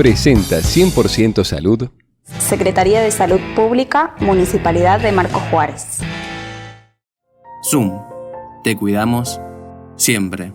Presenta 100% Salud. Secretaría de Salud Pública, Municipalidad de Marcos Juárez. Zoom. Te cuidamos siempre.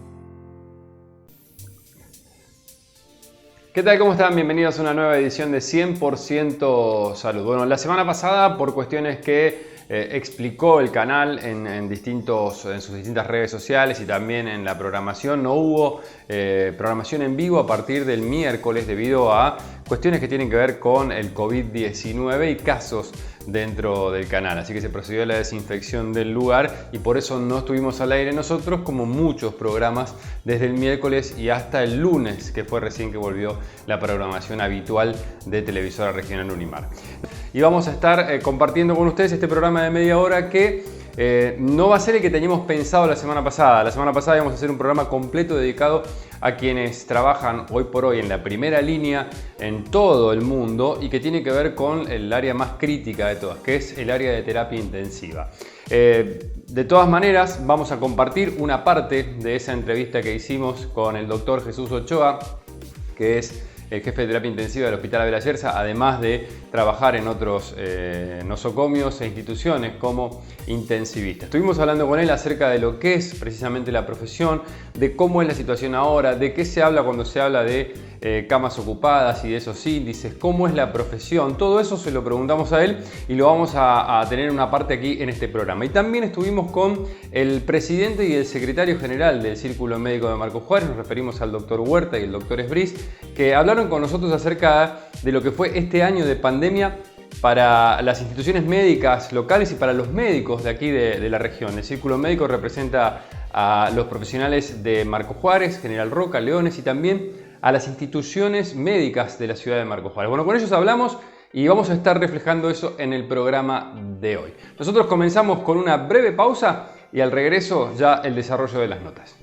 ¿Qué tal? ¿Cómo están? Bienvenidos a una nueva edición de 100% Salud. Bueno, la semana pasada, por cuestiones que explicó el canal en sus distintas redes sociales y también en la programación, no hubo programación en vivo a partir del miércoles debido a cuestiones que tienen que ver con el COVID-19 y casos dentro del canal. Así que se procedió a la desinfección del lugar y por eso no estuvimos al aire nosotros, como muchos programas, desde el miércoles y hasta el lunes, que fue recién que volvió la programación habitual de Televisora Regional Unimar. Y vamos a estar compartiendo con ustedes este programa de media hora que no va a ser el que teníamos pensado la semana pasada. La semana pasada íbamos a hacer un programa completo dedicado a quienes trabajan hoy por hoy en la primera línea en todo el mundo y que tiene que ver con el área más crítica de todas, que es el área de terapia intensiva. De todas maneras, vamos a compartir una parte de esa entrevista que hicimos con el doctor Jesús Ochoa, que es el jefe de terapia intensiva del Hospital Abel Ayerza, además de trabajar en otros nosocomios e instituciones como intensivista. Estuvimos hablando con él acerca de lo que es precisamente la profesión, de cómo es la situación ahora, de qué se habla cuando se habla de camas ocupadas y de esos índices, cómo es la profesión. Todo eso se lo preguntamos a él y lo vamos a tener una parte aquí en este programa. Y también estuvimos con el presidente y el secretario general del Círculo Médico de Marcos Juárez, nos referimos al doctor Huerta y el doctor Esbris, que hablaron con nosotros acerca de lo que fue este año de pandemia para las instituciones médicas locales y para los médicos de aquí de la región. El Círculo Médico representa a los profesionales de Marcos Juárez, General Roca, Leones y también a las instituciones médicas de la ciudad de Marcos Juárez. Bueno, con ellos hablamos y vamos a estar reflejando eso en el programa de hoy. Nosotros comenzamos con una breve pausa y al regreso ya el desarrollo de las notas.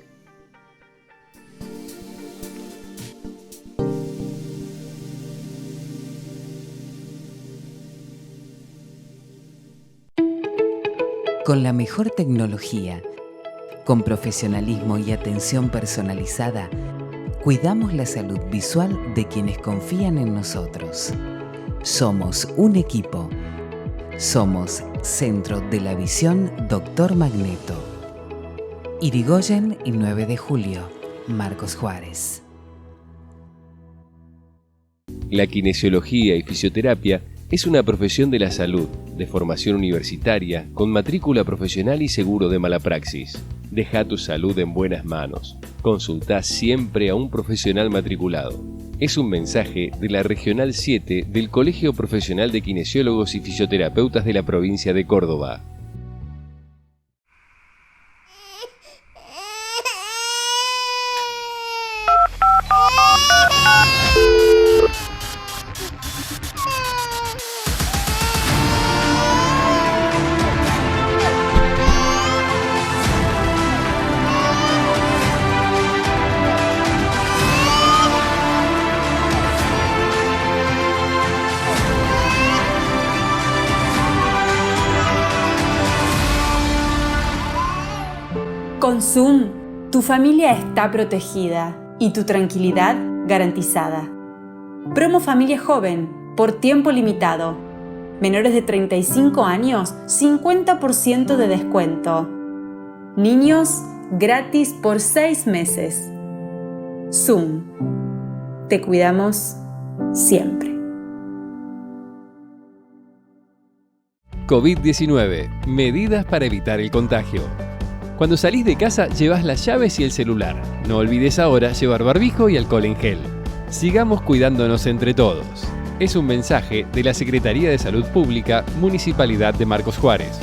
Con la mejor tecnología, con profesionalismo y atención personalizada, cuidamos la salud visual de quienes confían en nosotros. Somos un equipo. Somos Centro de la Visión Dr. Magneto. Irigoyen y 9 de Julio, Marcos Juárez. La kinesiología y fisioterapia es una profesión de la salud, de formación universitaria, con matrícula profesional y seguro de mala praxis. Deja tu salud en buenas manos. Consulta siempre a un profesional matriculado. Es un mensaje de la Regional 7 del Colegio Profesional de Kinesiólogos y Fisioterapeutas de la provincia de Córdoba. Con Zoom, tu familia está protegida y tu tranquilidad garantizada. Promo Familia Joven, por tiempo limitado. Menores de 35 años, 50% de descuento. Niños, gratis por 6 meses. Zoom. Te cuidamos siempre. COVID-19. Medidas para evitar el contagio. Cuando salís de casa, llevas las llaves y el celular. No olvides ahora llevar barbijo y alcohol en gel. Sigamos cuidándonos entre todos. Es un mensaje de la Secretaría de Salud Pública, Municipalidad de Marcos Juárez.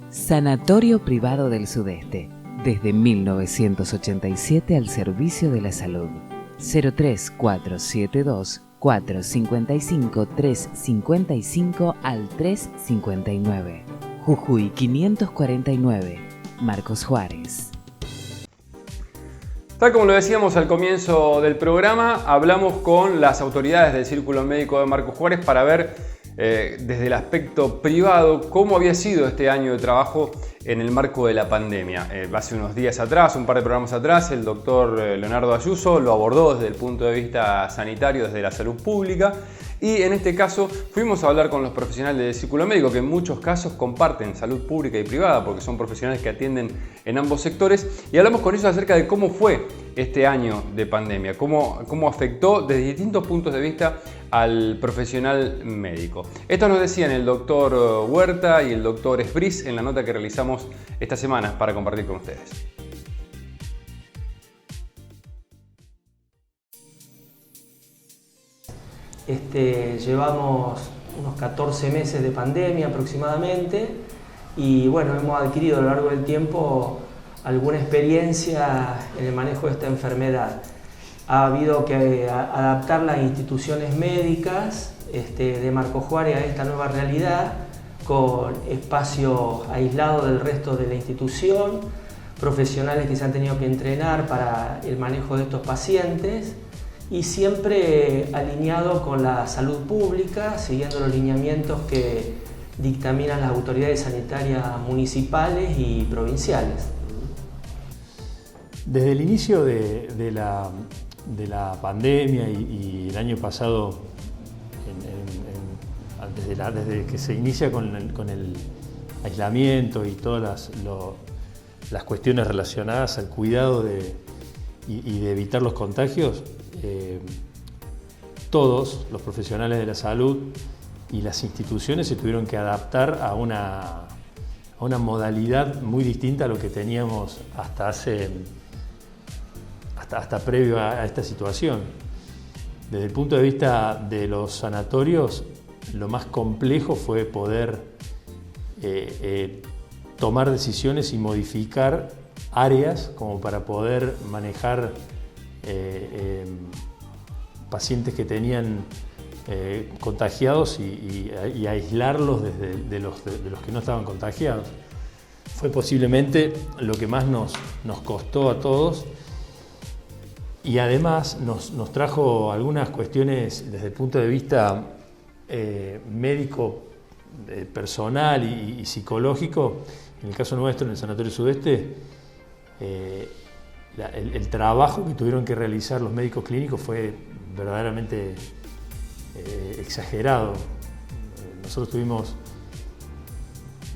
Sanatorio Privado del Sudeste. Desde 1987 al servicio de la salud. 03472 455 355 al 359. Jujuy 549, Marcos Juárez. Tal como lo decíamos al comienzo del programa, hablamos con las autoridades del Círculo Médico de Marcos Juárez para ver desde el aspecto privado, cómo había sido este año de trabajo en el marco de la pandemia. Hace unos días atrás, un par de programas atrás, el doctor Leonardo Ayuso lo abordó desde el punto de vista sanitario, desde la salud pública. Y en este caso fuimos a hablar con los profesionales del círculo médico, que en muchos casos comparten salud pública y privada, porque son profesionales que atienden en ambos sectores, y hablamos con ellos acerca de cómo fue este año de pandemia, cómo afectó desde distintos puntos de vista al profesional médico. Esto nos decían el doctor Huerta y el doctor Esbris en la nota que realizamos esta semana para compartir con ustedes. Llevamos unos 14 meses de pandemia aproximadamente y bueno, hemos adquirido a lo largo del tiempo alguna experiencia en el manejo de esta enfermedad. Ha habido que adaptar las instituciones médicas de Marco Juárez a esta nueva realidad, con espacios aislados del resto de la institución, profesionales que se han tenido que entrenar para el manejo de estos pacientes, y siempre alineado con la salud pública, siguiendo los lineamientos que dictaminan las autoridades sanitarias municipales y provinciales. Desde el inicio de la pandemia y el año pasado, desde que se inicia con el aislamiento y todas las cuestiones relacionadas al cuidado y de evitar los contagios, todos los profesionales de la salud y las instituciones se tuvieron que adaptar a una modalidad muy distinta a lo que teníamos hasta previo a esta situación. Desde el punto de vista de los sanatorios, lo más complejo fue poder tomar decisiones y modificar áreas como para poder manejar pacientes que tenían contagiados y aislarlos de los que no estaban contagiados. Fue posiblemente lo que más nos costó a todos, y además nos trajo algunas cuestiones desde el punto de vista médico, personal y psicológico. En el caso nuestro, en el Sanatorio Sudeste, el trabajo que tuvieron que realizar los médicos clínicos fue verdaderamente exagerado. Nosotros tuvimos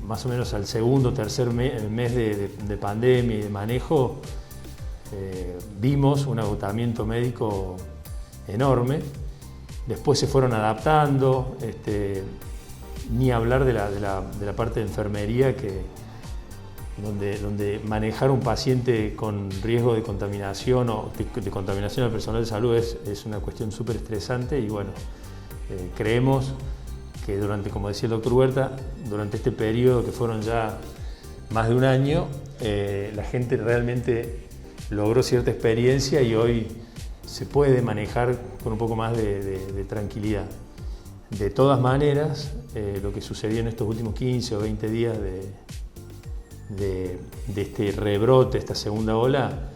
más o menos al segundo o tercer mes de pandemia y de manejo, vimos un agotamiento médico enorme. Después se fueron adaptando, ni hablar de la parte de enfermería, donde manejar un paciente con riesgo de contaminación o de contaminación al personal de salud es una cuestión súper estresante. Y bueno, creemos que como decía el doctor Huerta, durante este periodo que fueron ya más de un año, la gente realmente logró cierta experiencia y hoy se puede manejar con un poco más de tranquilidad. De todas maneras, lo que sucedió en estos últimos 15 o 20 días de este rebrote, esta segunda ola,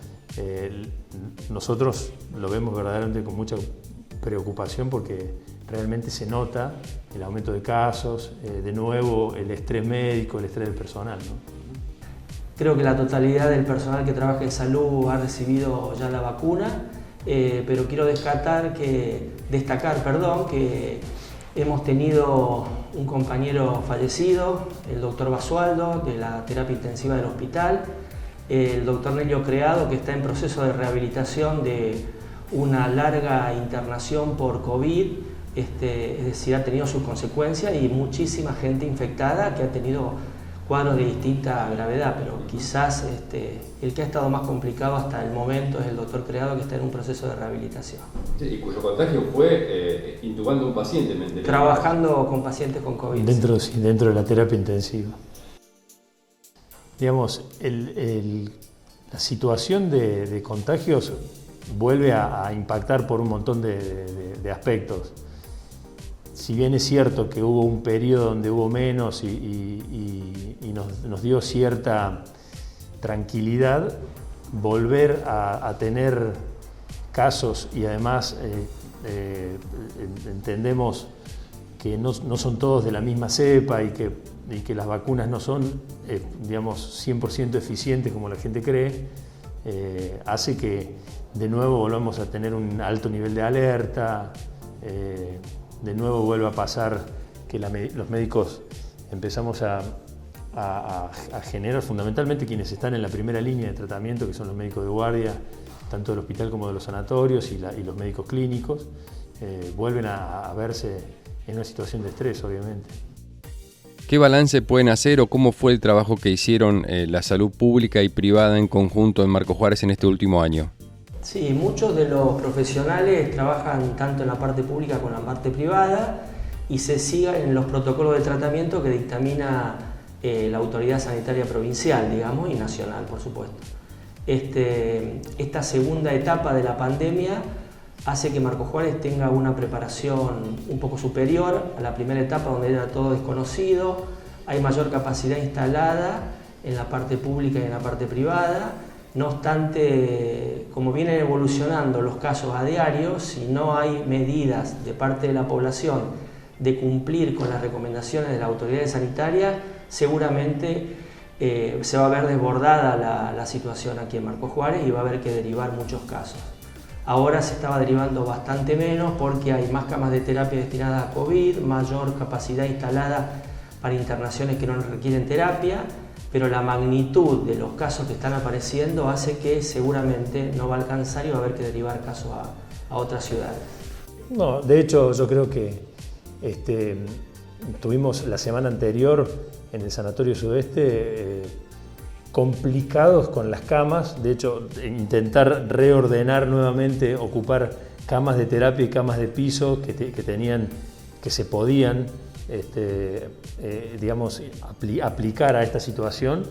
nosotros lo vemos verdaderamente con mucha preocupación, porque realmente se nota el aumento de casos, de nuevo el estrés médico, el estrés del personal, ¿no? Creo que la totalidad del personal que trabaja en salud ha recibido ya la vacuna, pero quiero destacar que hemos tenido un compañero fallecido, el doctor Basualdo, de la terapia intensiva del hospital, el doctor Nelio Creado, que está en proceso de rehabilitación de una larga internación por COVID, es decir, ha tenido sus consecuencias, y muchísima gente infectada que ha tenido cuadros de distinta gravedad, pero quizás el que ha estado más complicado hasta el momento es el doctor Creado, que está en un proceso de rehabilitación. Sí, y cuyo contagio fue intubando a un paciente. Trabajando con pacientes con COVID. Dentro de la terapia intensiva. Digamos, la situación de contagios vuelve a impactar por un montón de aspectos. Si bien es cierto que hubo un periodo donde hubo menos y nos dio cierta tranquilidad, volver a tener casos, y además entendemos que no son todos de la misma cepa y que las vacunas no son, digamos, 100% eficientes como la gente cree, hace que de nuevo volvamos a tener un alto nivel de alerta, de nuevo vuelva a pasar que los médicos empezamos a generar, fundamentalmente quienes están en la primera línea de tratamiento, que son los médicos de guardia, tanto del hospital como de los sanatorios y los médicos clínicos, vuelven a verse en una situación de estrés, obviamente. ¿Qué balance pueden hacer o cómo fue el trabajo que hicieron la salud pública y privada en conjunto en Marcos Juárez en este último año? Sí, muchos de los profesionales trabajan tanto en la parte pública como en la parte privada y se siguen los protocolos de tratamiento que dictamina la autoridad sanitaria provincial, digamos, y nacional, por supuesto. Esta segunda etapa de la pandemia hace que Marcos Juárez tenga una preparación un poco superior a la primera etapa, donde era todo desconocido. Hay mayor capacidad instalada en la parte pública y en la parte privada. No obstante, como vienen evolucionando los casos a diario, si no hay medidas de parte de la población de cumplir con las recomendaciones de las autoridades sanitarias, seguramente se va a ver desbordada la situación aquí en Marcos Juárez y va a haber que derivar muchos casos. Ahora se estaba derivando bastante menos porque hay más camas de terapia destinadas a COVID, mayor capacidad instalada para internaciones que no requieren terapia, pero la magnitud de los casos que están apareciendo hace que seguramente no va a alcanzar y va a haber que derivar casos a otras ciudades. No, de hecho yo creo que tuvimos la semana anterior en el Sanatorio Sudeste complicados con las camas. De hecho, intentar reordenar nuevamente, ocupar camas de terapia y camas de piso que se podían digamos, aplicar a esta situación.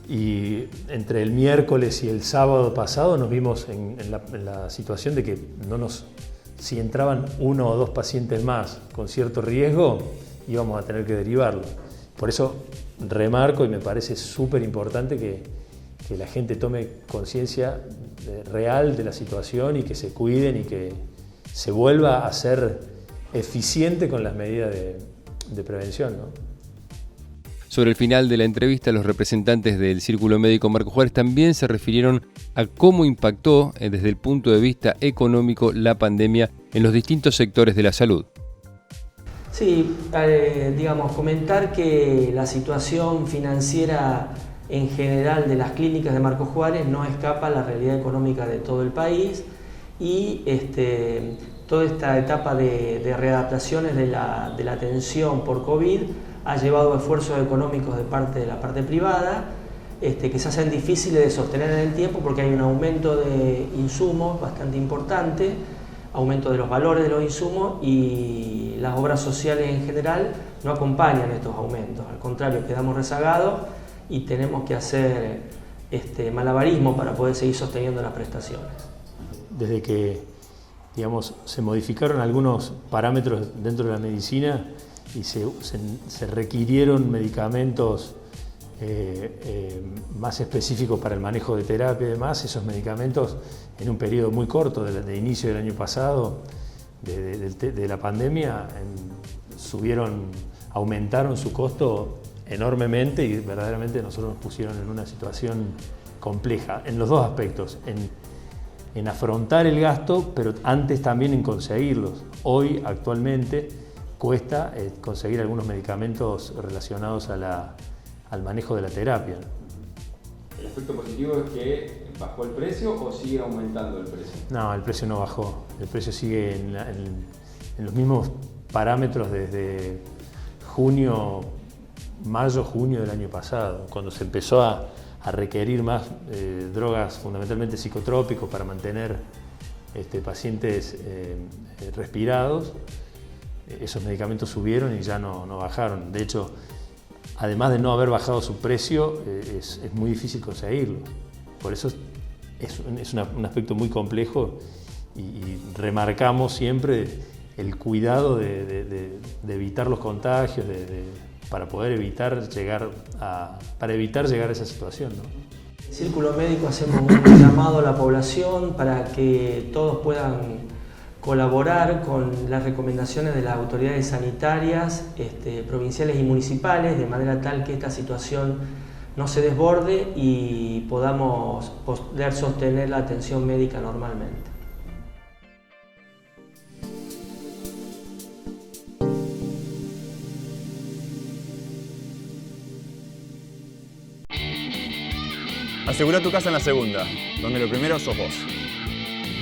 Y entre el miércoles y el sábado pasado nos vimos en la situación de que si entraban 1 o 2 pacientes más con cierto riesgo, íbamos a tener que derivarlo. Por eso remarco y me parece súper importante que la gente tome conciencia real de la situación y que se cuiden y que se vuelva a ser eficiente con las medidas de prevención, ¿no? Sobre el final de la entrevista, los representantes del Círculo Médico Marcos Juárez también se refirieron a cómo impactó desde el punto de vista económico la pandemia en los distintos sectores de la salud. Sí, digamos, comentar que la situación financiera en general de las clínicas de Marcos Juárez no escapa a la realidad económica de todo el país y toda esta etapa de readaptaciones de la atención por COVID ha llevado esfuerzos económicos de la parte privada que se hacen difíciles de sostener en el tiempo porque hay un aumento de insumos bastante importante, aumento de los valores de los insumos y las obras sociales en general no acompañan estos aumentos, al contrario, quedamos rezagados y tenemos que hacer malabarismo para poder seguir sosteniendo las prestaciones. Desde que, digamos, se modificaron algunos parámetros dentro de la medicina y se requirieron medicamentos más específicos para el manejo de terapia y demás, esos medicamentos en un periodo muy corto de inicio del año pasado, de la pandemia, aumentaron su costo enormemente y verdaderamente nosotros nos pusieron en una situación compleja en los dos aspectos, en afrontar el gasto, pero antes también en conseguirlos. Hoy, actualmente, cuesta conseguir algunos medicamentos relacionados al manejo de la terapia. ¿El aspecto positivo es que bajó el precio o sigue aumentando el precio? No, el precio no bajó. El precio sigue en los mismos parámetros desde mayo-junio del año pasado, cuando se empezó a requerir más drogas, fundamentalmente psicotrópicos, para mantener pacientes respirados. Esos medicamentos subieron y ya no bajaron. De hecho, además de no haber bajado su precio, es muy difícil conseguirlo. Por eso es un aspecto muy complejo y remarcamos siempre el cuidado de evitar los contagios, para poder evitar llegar a esa situación, ¿no? En el Círculo Médico hacemos un llamado a la población para que todos puedan colaborar con las recomendaciones de las autoridades sanitarias provinciales y municipales, de manera tal que esta situación no se desborde y podamos poder sostener la atención médica normalmente. Asegura tu casa en La Segunda, donde lo primero sos vos.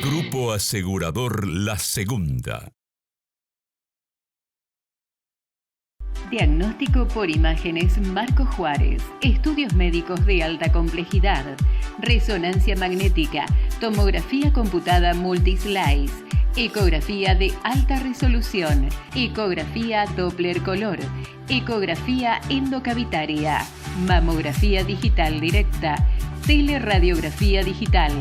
Grupo Asegurador La Segunda. Diagnóstico por imágenes Marco Juárez. Estudios médicos de alta complejidad. Resonancia magnética. Tomografía computada multislice. Ecografía de alta resolución. Ecografía Doppler color. Ecografía endocavitaria. Mamografía digital directa. Teleradiografía digital.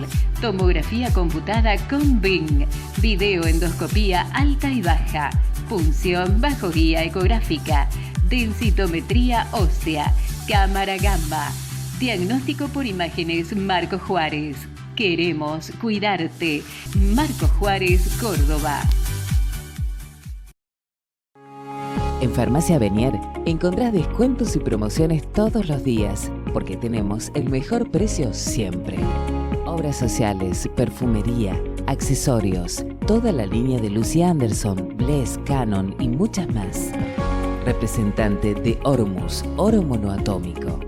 Tomografía computada con Bing. Videoendoscopía alta y baja. Punción bajo guía ecográfica. Densitometría ósea. Cámara gamma. Diagnóstico por imágenes Marco Juárez. Queremos cuidarte. Marco Juárez, Córdoba. En Farmacia Benier encontrás descuentos y promociones todos los días, porque tenemos el mejor precio siempre. Obras sociales, perfumería, accesorios, toda la línea de Lucy Anderson, Bless, Canon y muchas más. Representante de Ormus, oro monoatómico.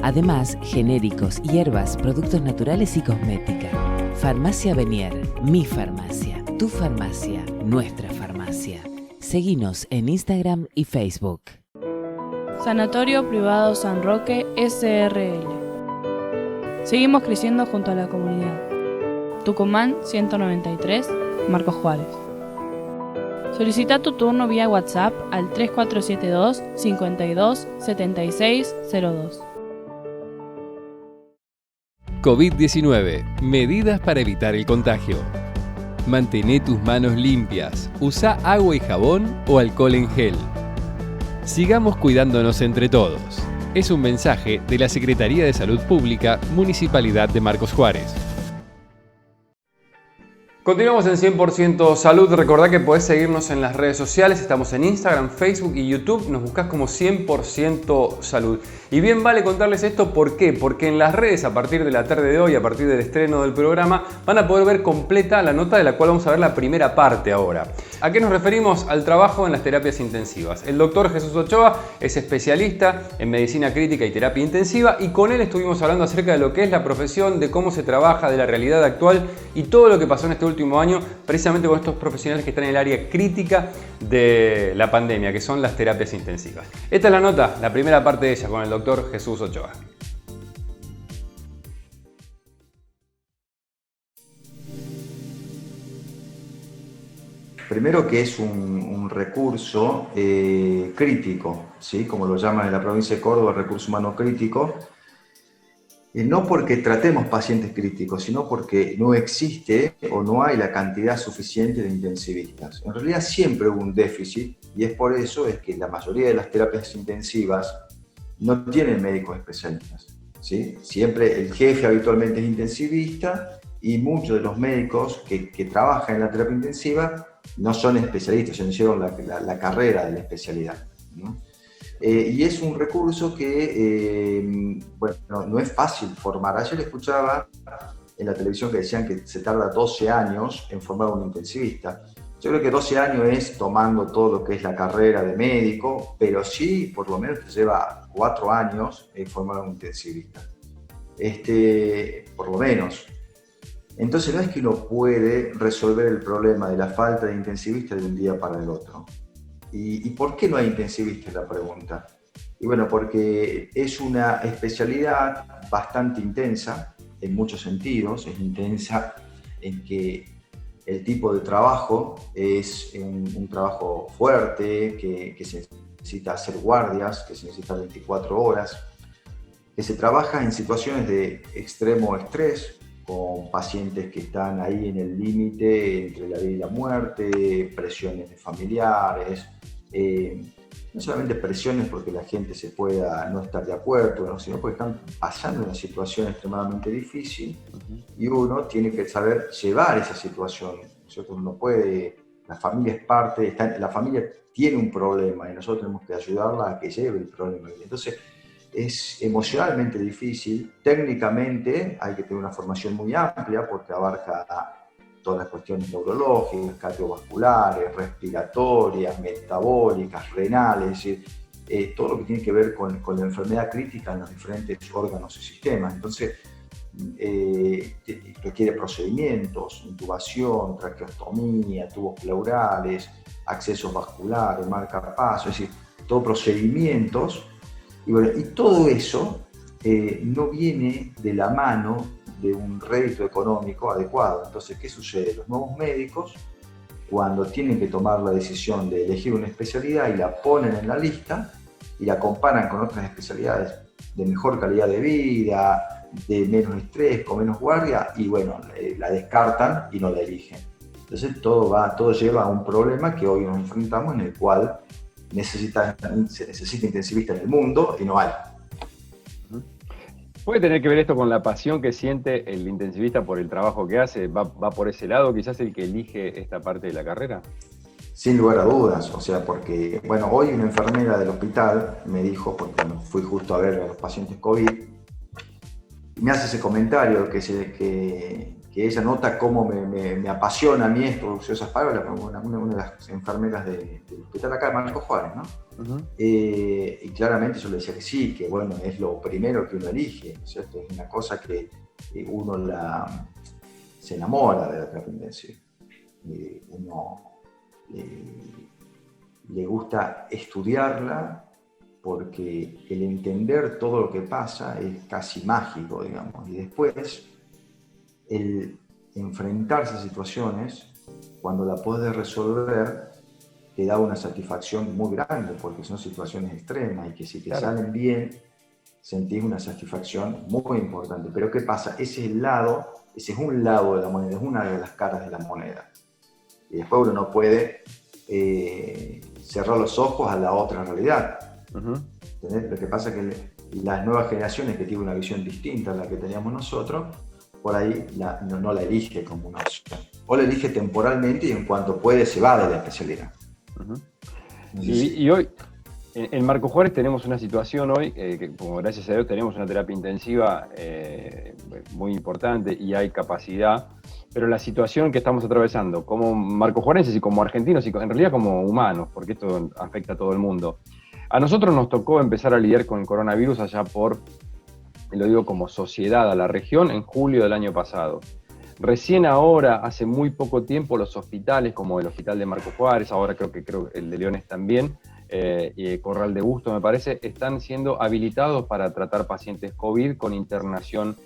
Además, genéricos, hierbas, productos naturales y cosmética. Farmacia Benier, mi farmacia, tu farmacia, nuestra farmacia. Seguinos en Instagram y Facebook. Sanatorio Privado San Roque SRL. Seguimos creciendo junto a la comunidad. Tucumán 193, Marcos Juárez. Solicita tu turno vía WhatsApp al 3472 52 76 02. COVID-19. Medidas para evitar el contagio. Mantén tus manos limpias. Usa agua y jabón o alcohol en gel. Sigamos cuidándonos entre todos. Es un mensaje de la Secretaría de Salud Pública, Municipalidad de Marcos Juárez. Continuamos en 100% Salud. Recordá que podés seguirnos en las redes sociales. Estamos en Instagram, Facebook y YouTube. Nos buscás como 100% Salud. Y bien vale contarles esto, ¿por qué? Porque en las redes, a partir de la tarde de hoy, a partir del estreno del programa, van a poder ver completa la nota de la cual vamos a ver la primera parte ahora. ¿A qué nos referimos? Al trabajo en las terapias intensivas. El doctor Jesús Ochoa es especialista en medicina crítica y terapia intensiva, y con él estuvimos hablando acerca de lo que es la profesión, de cómo se trabaja, de la realidad actual y todo lo que pasó en este último año, precisamente con estos profesionales que están en el área crítica de la pandemia, que son las terapias intensivas. Esta es la nota, la primera parte de ella, con el doctor Jesús Ochoa. Primero que es un recurso crítico, ¿sí? Como lo llaman en la provincia de Córdoba, el recurso humano crítico, no porque tratemos pacientes críticos, sino porque no existe o no hay la cantidad suficiente de intensivistas. En realidad siempre hubo un déficit, y es por eso es que la mayoría de las terapias intensivas no tienen médicos especialistas, ¿sí? Siempre el jefe habitualmente es intensivista, y muchos de los médicos que trabajan en la terapia intensiva no son especialistas, no hicieron la carrera de la especialidad, ¿no? Y es un recurso que no es fácil formar. Ayer escuchaba en la televisión que decían que se tarda 12 años en formar un intensivista. Yo creo que 12 años es tomando todo lo que es la carrera de médico, pero sí, por lo menos te lleva 4 años en formar un intensivista. Por lo menos. Entonces no es que uno puede resolver el problema de la falta de intensivistas de un día para el otro. ¿Y por qué no hay intensivistas? Es la pregunta. Y bueno, porque es una especialidad bastante intensa en muchos sentidos. Es intensa en que el tipo de trabajo es un trabajo fuerte, que se necesita hacer guardias, que se necesita 24 horas, que se trabaja en situaciones de extremo estrés, con pacientes que están ahí en el límite entre la vida y la muerte, presiones de familiares, no solamente presiones porque la gente se pueda no estar de acuerdo, sino porque están pasando una situación extremadamente difícil, y uno tiene que saber llevar esa situación ¿no es cierto? Uno no puede, la familia es parte, la familia tiene un problema y nosotros tenemos que ayudarla a que lleve el problema. Entonces, es emocionalmente difícil, técnicamente hay que tener una formación muy amplia porque abarca todas las cuestiones neurológicas, cardiovasculares, respiratorias, metabólicas, renales, es decir, todo lo que tiene que ver con la enfermedad crítica en los diferentes órganos y sistemas. Entonces, requiere procedimientos, intubación, traqueostomía, tubos pleurales, accesos vasculares, marcapasos, es decir, todos procedimientos. Y, bueno, y todo eso no viene de la mano de un rédito económico adecuado. Entonces, ¿qué sucede? Los nuevos médicos, cuando tienen que tomar la decisión de elegir una especialidad y la ponen en la lista y la comparan con otras especialidades de mejor calidad de vida, de menos estrés, con menos guardia, y bueno, la descartan y no la eligen. Entonces todo lleva a un problema que hoy nos enfrentamos, en el cual se necesita intensivista en el mundo y no hay. ¿Puede tener que ver esto con la pasión que siente el intensivista por el trabajo que hace? ¿Va por ese lado quizás el que elige esta parte de la carrera? Sin lugar a dudas, o sea, porque, bueno, hoy una enfermera del hospital me dijo, porque fui justo a ver a los pacientes COVID, y me hace ese comentario que ella nota cómo me apasiona a mí esto, usó esas palabras, una de las enfermeras del hospital acá de Marcos Juárez, ¿no? Uh-huh. Y claramente yo le decía que sí, que bueno, es lo primero que uno elige, ¿cierto? Es una cosa que uno se enamora de la terapia intensiva. Uno le gusta estudiarla porque el entender todo lo que pasa es casi mágico, digamos, y después el enfrentarse a situaciones, cuando la puedes resolver, te da una satisfacción muy grande, porque son situaciones extremas y que si te salen bien, sentís una satisfacción muy importante. Pero ¿qué pasa? Ese es un lado de la moneda, es una de las caras de la moneda. Y después uno no puede cerrar los ojos a la otra realidad. Uh-huh. Lo que pasa es que las nuevas generaciones que tienen una visión distinta a la que teníamos nosotros, por ahí no la elige como una opción. O la elige temporalmente y en cuanto puede se va de la especialidad. Uh-huh. Y hoy, en Marcos Juárez tenemos una situación hoy, que como gracias a Dios tenemos una terapia intensiva muy importante y hay capacidad, pero la situación que estamos atravesando como marcojuarenses y como argentinos y en realidad como humanos, porque esto afecta a todo el mundo. A nosotros nos tocó empezar a lidiar con el coronavirus allá por, lo digo como sociedad, a la región en julio del año pasado. Recién ahora, hace muy poco tiempo, los hospitales, como el hospital de Marcos Juárez, ahora creo que el de Leones también, y Corral de Bustos me parece, están siendo habilitados para tratar pacientes COVID con internación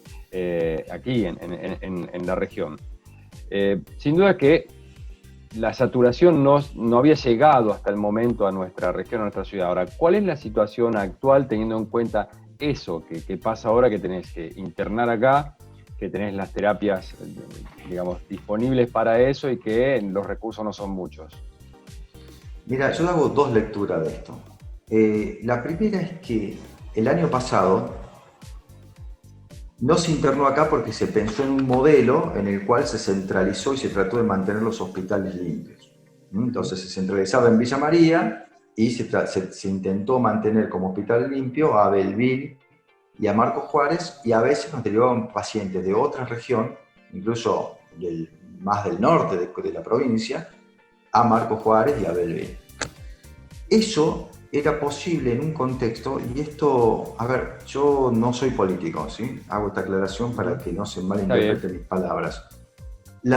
aquí en la región. Sin duda que la saturación no había llegado hasta el momento a nuestra región, a nuestra ciudad. Ahora, ¿cuál es la situación actual teniendo en cuenta eso que pasa ahora, que tenés que internar acá, que tenés las terapias, digamos, disponibles para eso y que los recursos no son muchos? Mira, yo hago dos lecturas de esto. La primera es que el año pasado no se internó acá porque se pensó en un modelo en el cual se centralizó y se trató de mantener los hospitales limpios. Entonces se centralizaba en Villa María y se intentó mantener como hospital limpio a Belville y a Marcos Juárez, y a veces nos derivaban pacientes de otra región, incluso más del norte de la provincia, a Marcos Juárez y a Belville. Eso era posible en un contexto, y esto, a ver, yo no soy político, ¿sí? Hago esta aclaración para que no se malinterpreten mis palabras. El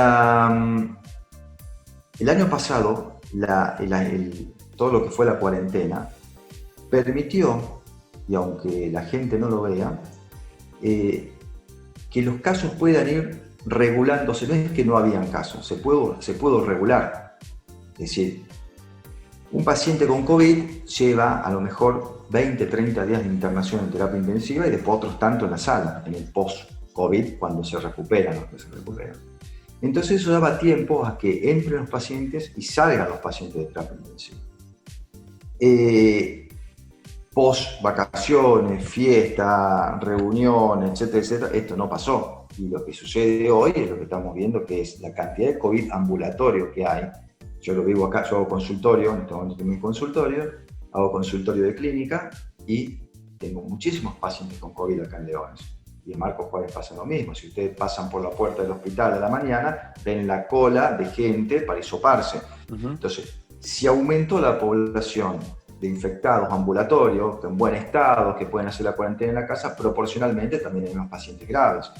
año pasado, todo lo que fue la cuarentena permitió, y aunque la gente no lo vea, que los casos puedan ir regulándose. No es que no habían casos, se pudo regular. Es decir, un paciente con COVID lleva a lo mejor 20, 30 días de internación en terapia intensiva y después otros tanto en la sala, en el post-COVID, cuando se recuperan los que se recuperan. Entonces eso daba tiempo a que entren los pacientes y salgan los pacientes de terapia intensiva. Post vacaciones, fiesta, reuniones, etcétera, etcétera, esto no pasó. Y lo que sucede hoy es lo que estamos viendo, que es la cantidad de COVID ambulatorio que hay. Yo lo vivo acá, yo hago consultorio, en este momento tengo un consultorio, hago consultorio de clínica y tengo muchísimos pacientes con COVID acá en Leones. Y en Marcos Juárez pasa lo mismo. Si ustedes pasan por la puerta del hospital a la mañana, ven la cola de gente para hisoparse. Entonces, si aumentó la población de infectados ambulatorios, en buen estado, que pueden hacer la cuarentena en la casa, proporcionalmente también hay más pacientes graves.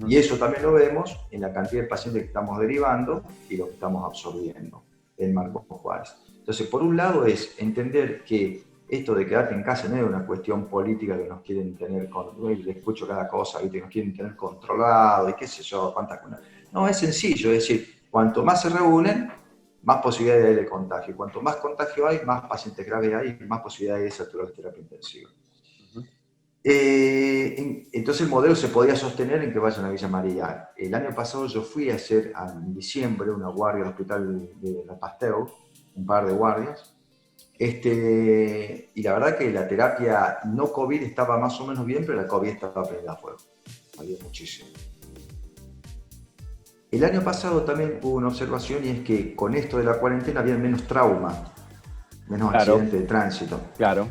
Y eso también lo vemos en la cantidad de pacientes que estamos derivando y lo que estamos absorbiendo en Marcos Juárez. Entonces, por un lado es entender que esto de quedarte en casa no es una cuestión política que nos quieren tener, le escucho cada cosa, ¿viste? Que nos quieren tener controlado y qué sé yo, cuántas cosas. No, es sencillo, es decir, cuanto más se reúnen, más posibilidades hay de contagio. Cuanto más contagio hay, más pacientes graves hay y más posibilidades hay de saturar de terapia intensiva. Entonces el modelo se podía sostener en que vayan a Villa María. El año pasado yo fui a hacer en diciembre una guardia al hospital de La Pasteur, un par de guardias, y la verdad que la terapia no COVID estaba más o menos bien, pero la COVID estaba prendida a fuego. Había muchísimo. El año pasado también hubo una observación y es que con esto de la cuarentena había menos trauma, menos accidentes de tránsito.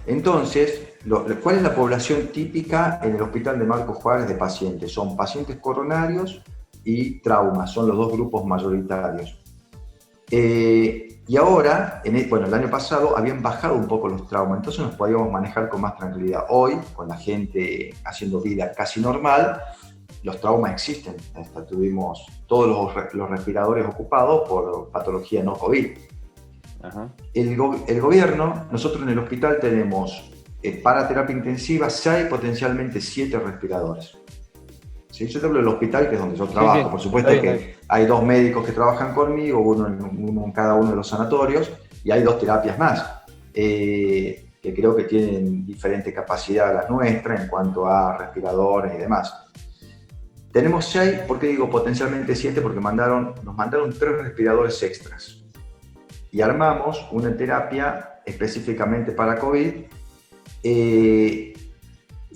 Entonces, ¿cuál es la población típica en el hospital de Marcos Juárez de pacientes? Son pacientes coronarios y traumas, son los dos grupos mayoritarios. Y ahora, el año pasado habían bajado un poco los traumas, entonces nos podíamos manejar con más tranquilidad. Hoy, con la gente haciendo vida casi normal, los traumas existen. Hasta tuvimos todos los respiradores ocupados por patología no COVID. El gobierno, nosotros en el hospital tenemos para terapia intensiva 6, potencialmente 7 respiradores. ¿Sí? Yo te hablo del hospital, que es donde yo trabajo. Por supuesto que hay 2 médicos que trabajan conmigo, uno en cada uno de los sanatorios, y hay 2 terapias más, que creo que tienen diferente capacidad a la nuestra en cuanto a respiradores y demás. Tenemos 6, ¿por qué digo potencialmente 7? Porque nos mandaron 3 respiradores extras. Y armamos una terapia específicamente para COVID,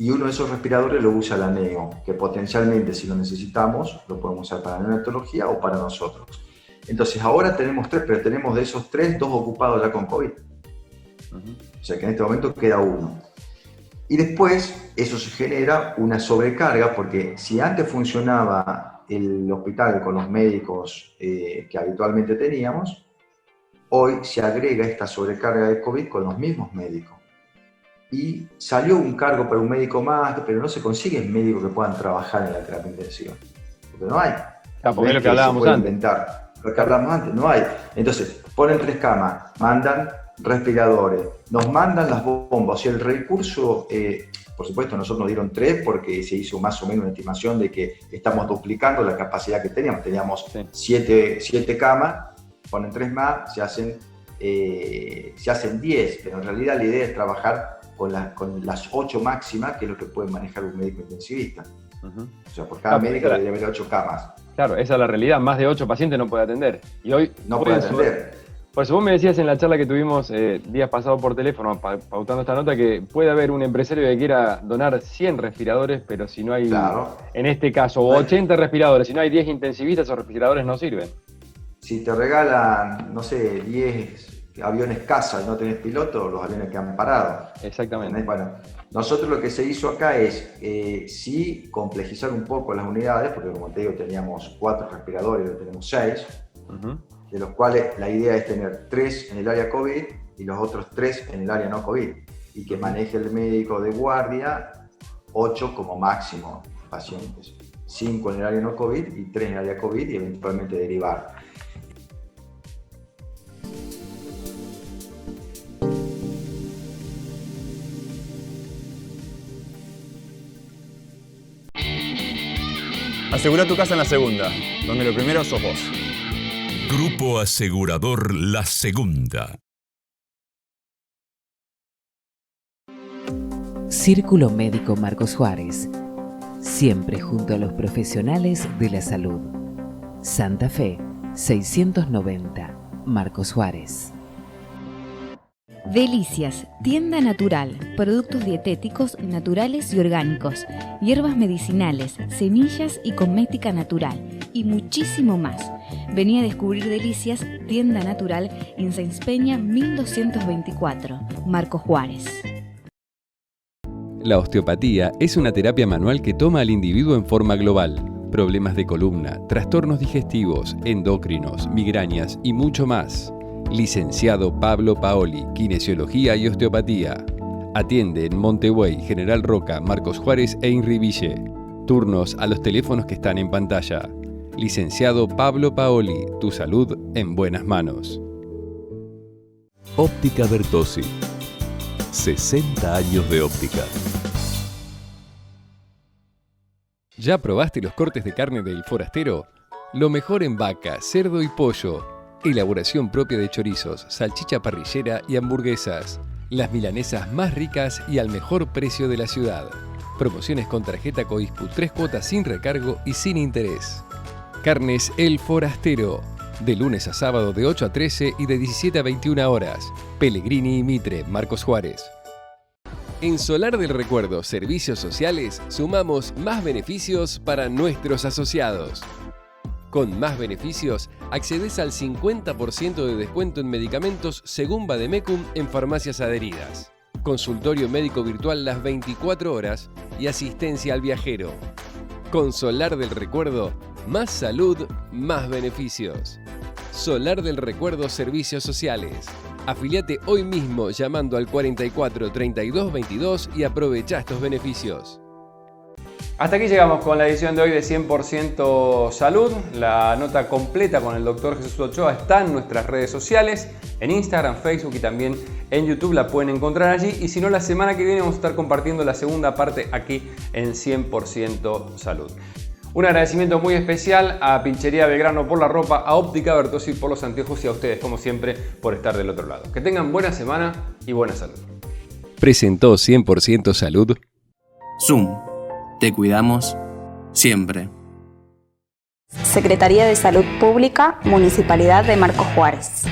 y uno de esos respiradores lo usa la NEO, que potencialmente, si lo necesitamos, lo podemos usar para neonatología o para nosotros. Entonces ahora tenemos 3, pero tenemos de esos 3, 2 ocupados ya con COVID. O sea que en este momento queda 1. Y después eso se genera una sobrecarga, porque si antes funcionaba el hospital con los médicos que habitualmente teníamos, hoy se agrega esta sobrecarga de COVID con los mismos médicos. Y salió un cargo para un médico más, pero no se consiguen médicos que puedan trabajar en la terapia intensiva. Porque no hay. Porque es lo que hablábamos antes. Lo que hablábamos antes, no hay. Entonces, ponen 3 camas, mandan respiradores, nos mandan las bombas. O sea, el recurso, por supuesto, nosotros nos dieron 3 porque se hizo más o menos una estimación de que estamos duplicando la capacidad que teníamos. Teníamos 7 camas, ponen 3 más, se hacen 10, pero en realidad la idea es trabajar con las 8 máximas, que es lo que puede manejar un médico intensivista. O sea, por cada médico debería haber 8 camas. Claro, esa es la realidad, más de 8 pacientes no puede atender. Y hoy no puede atender. Por eso vos me decías en la charla que tuvimos días pasados por teléfono, pautando esta nota, que puede haber un empresario que quiera donar 100 respiradores, pero si no hay, en este caso, 80 respiradores, si no hay 10 intensivistas, esos respiradores no sirven. Si te regalan, no sé, 10 aviones CASA y no tenés piloto, los aviones quedan parados. Exactamente. Bueno, nosotros lo que se hizo acá es sí complejizar un poco las unidades, porque como te digo teníamos 4 respiradores, ahora tenemos 6, de los cuales la idea es tener 3 en el área COVID y los otros 3 en el área no COVID, y que maneje el médico de guardia 8 como máximo pacientes, 5 en el área no COVID y 3 en el área COVID y eventualmente derivar. Asegura tu casa en la segunda, donde lo primero sos vos. Grupo Asegurador La Segunda. Círculo Médico Marcos Juárez. Siempre junto a los profesionales de la salud. Santa Fe, 690, Marcos Juárez. Delicias, tienda natural, productos dietéticos naturales y orgánicos, hierbas medicinales, semillas y cosmética natural y muchísimo más. Vení a descubrir Delicias, tienda natural en Sáenz Peña 1224, Marcos Juárez. La osteopatía es una terapia manual que toma al individuo en forma global. Problemas de columna, trastornos digestivos, endocrinos, migrañas y mucho más. Licenciado Pablo Paoli, Kinesiología y Osteopatía. Atiende en Montevideo, General Roca, Marcos Juárez e Inriville. Turnos a los teléfonos que están en pantalla. Licenciado Pablo Paoli, tu salud en buenas manos. Óptica Bertozzi. 60 años de óptica. ¿Ya probaste los cortes de carne del Forastero? Lo mejor en vaca, cerdo y pollo. Elaboración propia de chorizos, salchicha parrillera y hamburguesas. Las milanesas más ricas y al mejor precio de la ciudad. Promociones con tarjeta Coispu, 3 cuotas sin recargo y sin interés. Carnes El Forastero. De lunes a sábado de 8 a 13 y de 17 a 21 horas. Pellegrini y Mitre, Marcos Juárez. En Solar del Recuerdo Servicios Sociales sumamos más beneficios para nuestros asociados. Con más beneficios, accedes al 50% de descuento en medicamentos según Vademecum en farmacias adheridas. Consultorio médico virtual las 24 horas y asistencia al viajero. Con Solar del Recuerdo, más salud, más beneficios. Solar del Recuerdo Servicios Sociales. Afiliate hoy mismo llamando al 44 32 22 y aprovecha estos beneficios. Hasta aquí llegamos con la edición de hoy de 100% Salud. La nota completa con el Dr. Jesús Ochoa está en nuestras redes sociales, en Instagram, Facebook y también en YouTube. La pueden encontrar allí. Y si no, la semana que viene vamos a estar compartiendo la segunda parte aquí en 100% Salud. Un agradecimiento muy especial a Pinchería Belgrano por la ropa, a Óptica Bertozzi por los anteojos y a ustedes, como siempre, por estar del otro lado. Que tengan buena semana y buena salud. Presentó 100% Salud. Zoom. Te cuidamos siempre. Secretaría de Salud Pública, Municipalidad de Marcos Juárez.